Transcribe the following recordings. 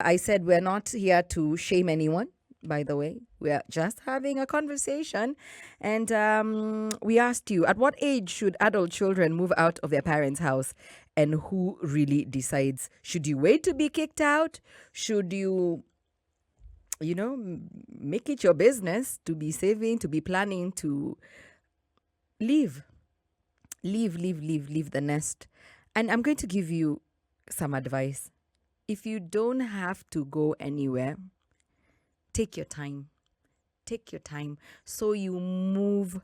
I said we're not here to shame anyone, by the way. We're just having a conversation. And we asked you, at what age should adult children move out of their parents' house? And who really decides? Should you wait to be kicked out? Should you, make it your business to be saving, to be planning to leave? Leave the nest. And I'm going to give you some advice. If you don't have to go anywhere, take your time. Take your time so you move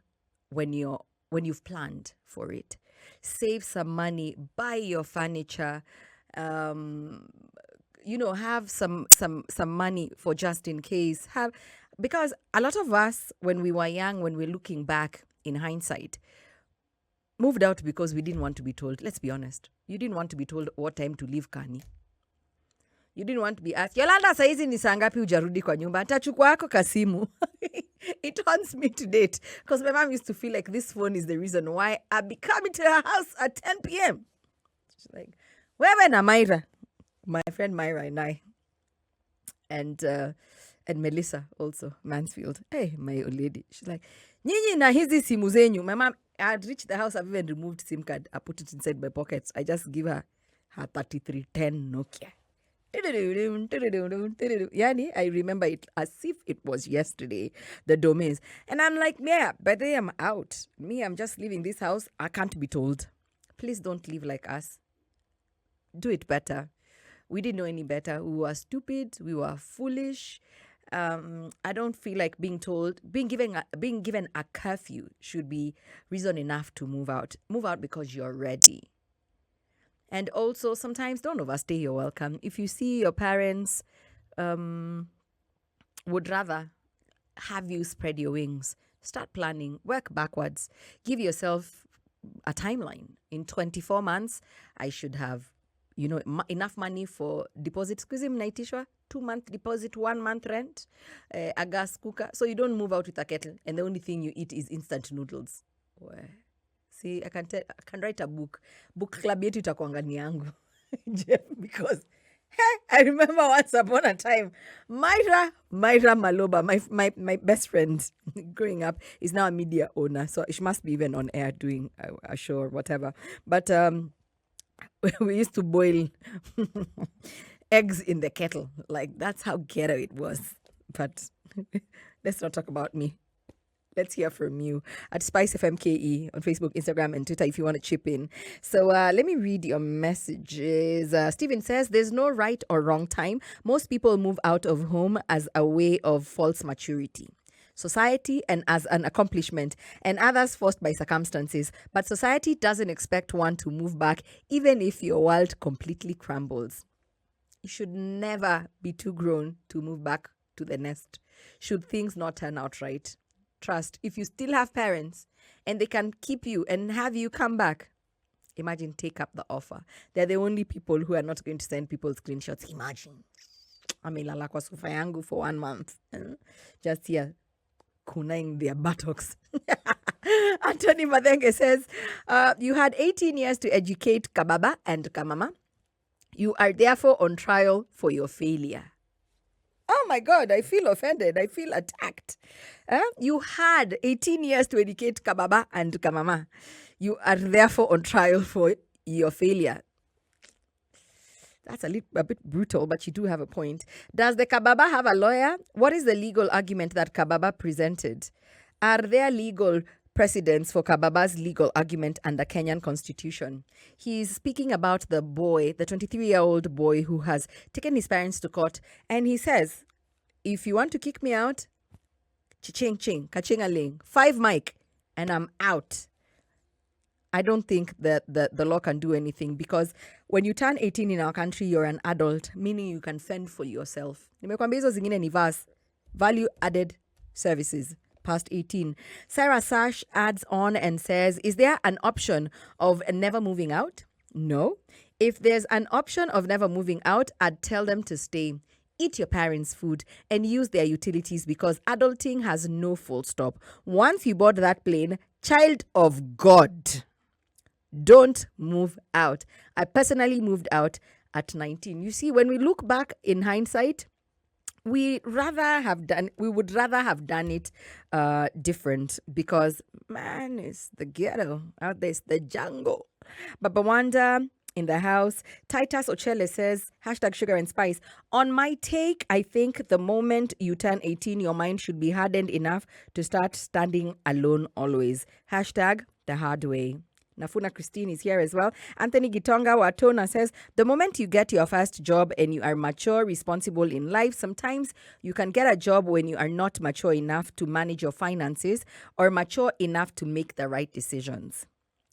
when you've planned for it. Save some money, buy your furniture, have some money for just in case. Have because a lot of us when we were young, when we're looking back in hindsight, moved out because we didn't want to be told. Let's be honest. You didn't want to be told what time to leave Kani. You didn't want to be asked, Yolanda, saizi ni saa ngapi hujarudi kwa nyumba? Nitachukua yako kasimu. It haunts me to date. Because my mom used to feel like this phone is the reason why I'd be coming to her house at 10 p.m. She's like, wewe na Myra. My friend Myra and I. And Melissa also, Mansfield. Hey, my old lady. She's like, nyinyi na hizi simu zenyu. My mom, I had reached the house, I've even removed SIM card. I put it inside my pockets. I just give her 3310 Nokia. Yani, I remember it as if it was yesterday, the domains. And I'm like, yeah, by the day I'm out. I'm just leaving this house. I can't be told. Please don't live like us. Do it better. We didn't know any better. We were stupid. We were foolish. I don't feel like being given a curfew should be reason enough to move out. Move out because you're ready. And also, sometimes don't overstay your welcome. If you see your parents would rather have you spread your wings, start planning, work backwards. Give yourself a timeline. In 24 months, I should have, enough money for deposit. Squeeze mnaitishwa 2-month deposit, 1-month rent, a gas cooker. So you don't move out with a kettle and the only thing you eat is instant noodles. See, I can write a book. Book club yetu itakuanga ni yangu. Because I remember once upon a time, Myra Maloba, my best friend growing up, is now a media owner. So she must be even on air doing a show or whatever. But we used to boil eggs in the kettle. Like, that's how ghetto it was. But let's not talk about me. Let's hear from you at SpiceFM KE on Facebook, Instagram, and Twitter if you want to chip in. So let me read your messages. Stephen says, there's no right or wrong time. Most people move out of home as a way of false maturity. Society and as an accomplishment, and others forced by circumstances. But society doesn't expect one to move back, even if your world completely crumbles. You should never be too grown to move back to the nest, should things not turn out right. Trust, if you still have parents and they can keep you and have you come back, imagine, take up the offer. They're the only people who are not going to send people screenshots. Imagine, amelala kwa sofa yangu for 1 month. Just here, kunaing their buttocks. Anthony Madenge says, you had 18 years to educate Kababa and Kamama. You are therefore on trial for your failure. Oh my God, I feel offended. I feel attacked. You had 18 years to educate Kababa and Kamama. You are therefore on trial for your failure. That's a bit brutal, but you do have a point. Does the Kababa have a lawyer? What is the legal argument that Kababa presented? Are there legal precedents for Kababa's legal argument under Kenyan constitution? He's speaking about the boy, the 23-year-old boy who has taken his parents to court, and he says, if you want to kick me out, ching ching, kachingaling, 5 mic, and I'm out. I don't think that the law can do anything, because when you turn 18 in our country, you're an adult, meaning you can fend for yourself. Nimekwambia hizo zingine ni value added services. Past 18. Sarah Sash adds on and says, is there an option of never moving out? No. If there's an option of never moving out, I'd tell them to stay. Eat your parents' food and use their utilities, because adulting has no full stop. Once you board that plane, child of God, don't move out. I personally moved out at 19. You see, when we look back in hindsight, we would rather have done it different, because man, it's the ghetto out there, it's the jungle. Baba Wanda in the house. Titus Ochele says, hashtag sugar and spice. On my take, I think the moment you turn 18, your mind should be hardened enough to start standing alone always. Hashtag the hard way. Nafuna Christine is here as well. Anthony Gitonga Watona says, the moment you get your first job and you are mature, responsible in life, sometimes you can get a job when you are not mature enough to manage your finances or mature enough to make the right decisions.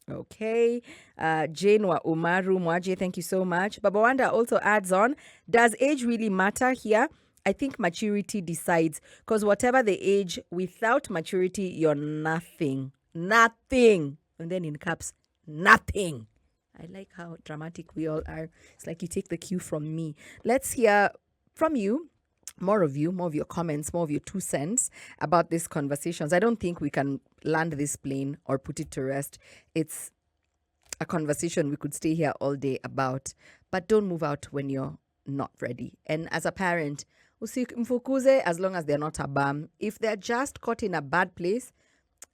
Okay. Jane wa Umaru Mwaje, thank you so much. Baba Wanda also adds on, does age really matter here? I think maturity decides, because whatever the age, without maturity, you're nothing. Nothing. And then in caps, nothing. I like how dramatic we all are. It's like you take the cue from me. Let's hear from you, more of your comments, more of your 2 cents about these conversations. I don't think we can land this plane or put it to rest. It's a conversation we could stay here all day about, but don't move out when you're not ready. And as a parent, mfukuze as long as they're not a bum. If they're just caught in a bad place,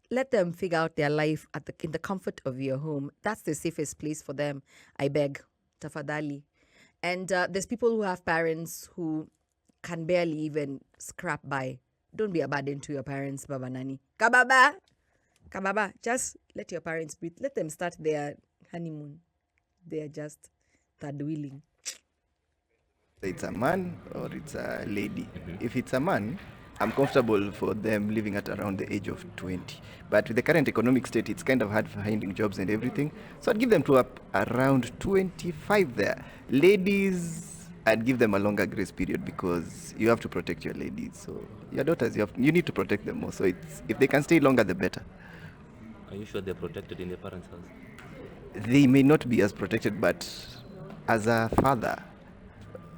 let them figure out their life in the comfort of your home. That's the safest place for them. I beg, tafadhali. And there's people who have parents who can barely even scrap by. Don't be a burden to your parents, Baba Nani. Kababa, just let your parents breathe. Let them start their honeymoon. They're just third wheeling. It's a man or it's a lady. If it's a man, I'm comfortable for them living at around the age of 20. But with the current economic state, it's kind of hard finding jobs and everything. So I'd give them to up around 25 there. Ladies, I'd give them a longer grace period, because you have to protect your ladies. So your daughters, you need to protect them more. So if they can stay longer, the better. Are you sure they're protected in their parents' house? They may not be as protected, but as a father,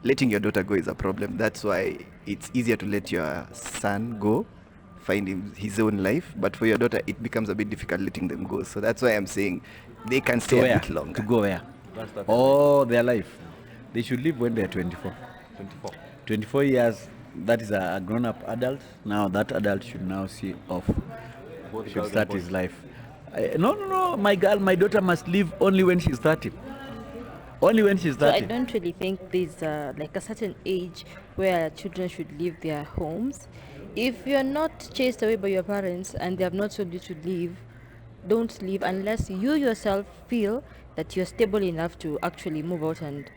letting your daughter go is a problem. That's why it's easier to let your son go, find his own life. But for your daughter, it becomes a bit difficult letting them go. So that's why I'm saying they can stay a bit longer. To go where? Oh, their life. They should live when they're 24. 24 years, that is a grown-up adult. Now that adult should now see off. Should start his life. No. My daughter must live only when she's 30. Only when she's 30. So I don't really think there's like a certain age where children should leave their homes. If you're not chased away by your parents and they have not told you to leave, don't leave unless you yourself feel that you're stable enough to actually move out and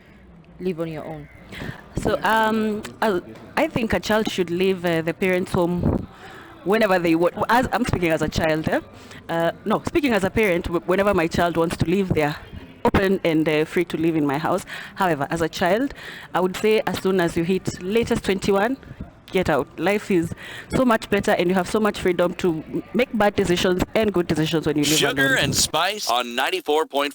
live on your own. So I think a child should leave the parents' home whenever they want. As I'm speaking as a child, speaking as a parent, whenever my child wants to live, they're open and free to live in my house. However, as a child, I would say as soon as you hit latest 21, get out. Life is so much better and you have so much freedom to make bad decisions and good decisions when you live alone. Sugar and Spice on 94.4.